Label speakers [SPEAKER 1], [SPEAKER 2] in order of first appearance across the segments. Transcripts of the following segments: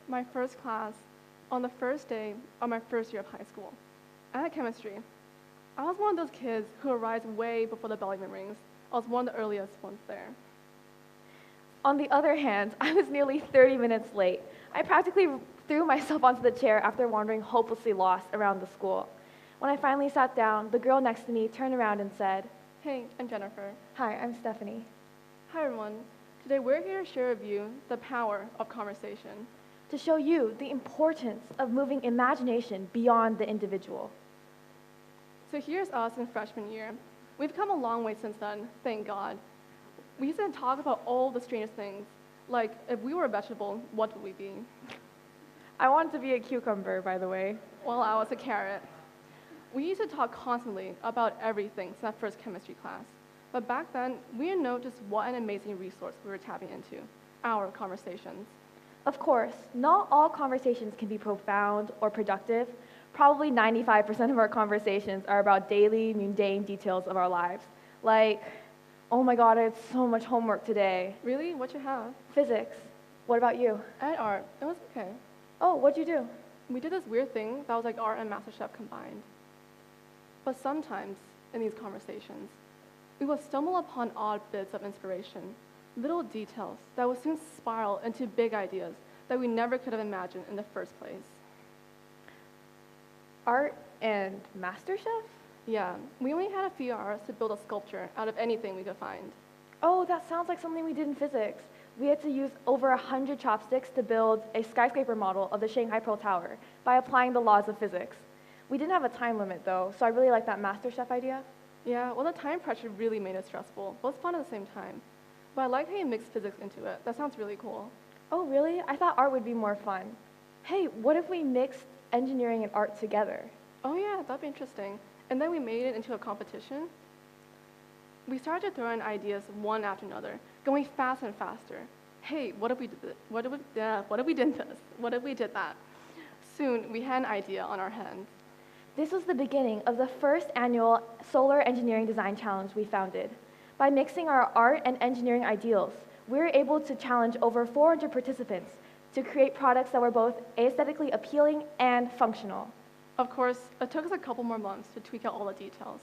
[SPEAKER 1] My first class, on the first day of my first year of high school. I had chemistry. I was one of those kids who arrives way before the bell even rings. I was one of the earliest ones there.
[SPEAKER 2] On the other hand, I was nearly 30 minutes late. I practically threw myself onto the chair after wandering hopelessly lost around the school. When I finally sat down, the girl next to me turned around and said,
[SPEAKER 1] Hey, I'm Jennifer.
[SPEAKER 2] "Hi, I'm Stephanie."
[SPEAKER 1] Hi everyone. Today we're here to share with you the power of conversation.
[SPEAKER 2] To show you the importance of moving imagination beyond the individual.
[SPEAKER 1] So here's us in freshman year. We've come a long way since then, thank God. We used to talk about all the strangest things, like if we were a vegetable, what would we be?
[SPEAKER 2] I wanted to be a cucumber, by the way.
[SPEAKER 1] Well, I was a carrot. We used to talk constantly about everything since that first chemistry class. But back then, we didn't know just what an amazing resource we were tapping into, our conversations.
[SPEAKER 2] Of course, not all conversations can be profound or productive. Probably 95% of our conversations are about daily, mundane details of our lives. Like, oh my God, I had so much homework today.
[SPEAKER 1] Really? What you have?
[SPEAKER 2] Physics. What about you?
[SPEAKER 1] I had art. It was okay.
[SPEAKER 2] Oh, what'd you do?
[SPEAKER 1] We did this weird thing that was like art and MasterChef combined. But sometimes, in these conversations, we will stumble upon odd bits of inspiration, little details that will soon spiral into big ideas that we never could have imagined in the first place.
[SPEAKER 2] Art and MasterChef?
[SPEAKER 1] Yeah, we only had a few hours to build a sculpture out of anything we could find.
[SPEAKER 2] Oh, that sounds like something we did in physics. We had to use over 100 chopsticks to build a skyscraper model of the Shanghai Pearl Tower by applying the laws of physics. We didn't have a time limit though, so I really like that MasterChef idea.
[SPEAKER 1] Yeah, well, the time pressure really made it stressful, but it was fun at the same time. But I like how you mixed physics into it. That sounds really cool.
[SPEAKER 2] Oh, really? I thought art would be more fun. Hey, what if we mixed engineering and art together?
[SPEAKER 1] Oh yeah, that'd be interesting. And then we made it into a competition. We started to throw in ideas one after another, going faster and faster. Hey, what if we did this? What if we did this? What if we did that? Soon, we had an idea on our hands.
[SPEAKER 2] This was the beginning of the first annual Solar Engineering Design Challenge we founded. By mixing our art and engineering ideals, we were able to challenge over 400 participants to create products that were both aesthetically appealing and functional.
[SPEAKER 1] Of course, it took us a couple more months to tweak out all the details.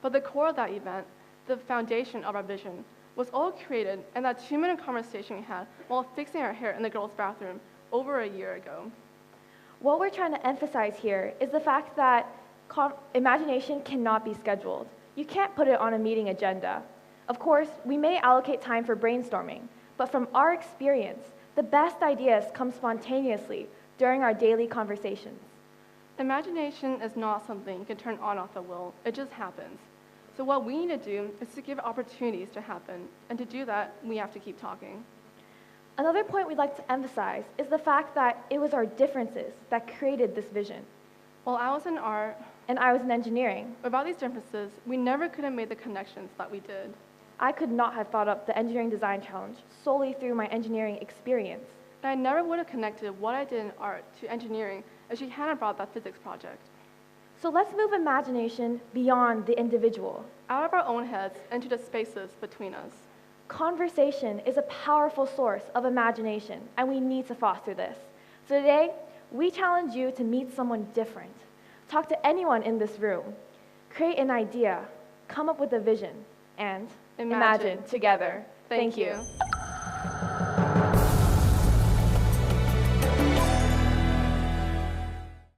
[SPEAKER 1] But the core of that event, the foundation of our vision, was all created in that 2-minute conversation we had while fixing our hair in the girls' bathroom over a year ago.
[SPEAKER 2] What we're trying to emphasize here is the fact that imagination cannot be scheduled. You can't put it on a meeting agenda. Of course, we may allocate time for brainstorming, but from our experience, the best ideas come spontaneously during our daily conversations.
[SPEAKER 1] Imagination is not something you can turn on off at will. It just happens. So what we need to do is to give opportunities to happen, and to do that, we have to keep talking.
[SPEAKER 2] Another point we'd like to emphasize is the fact that it was our differences that created this vision.
[SPEAKER 1] While I was in art,
[SPEAKER 2] and I was in engineering,
[SPEAKER 1] without these differences, we never could have made the connections that we did.
[SPEAKER 2] I could not have thought up the Engineering Design Challenge solely through my engineering experience.
[SPEAKER 1] And I never would have connected what I did in art to engineering if she hadn't brought that physics project.
[SPEAKER 2] So let's move imagination beyond the individual.
[SPEAKER 1] Out of our own heads into the spaces between us.
[SPEAKER 2] Conversation is a powerful source of imagination, and we need to foster this. So today, we challenge you to meet someone different. Talk to anyone in this room. Create an idea, come up with a vision, and imagine together. Thank you.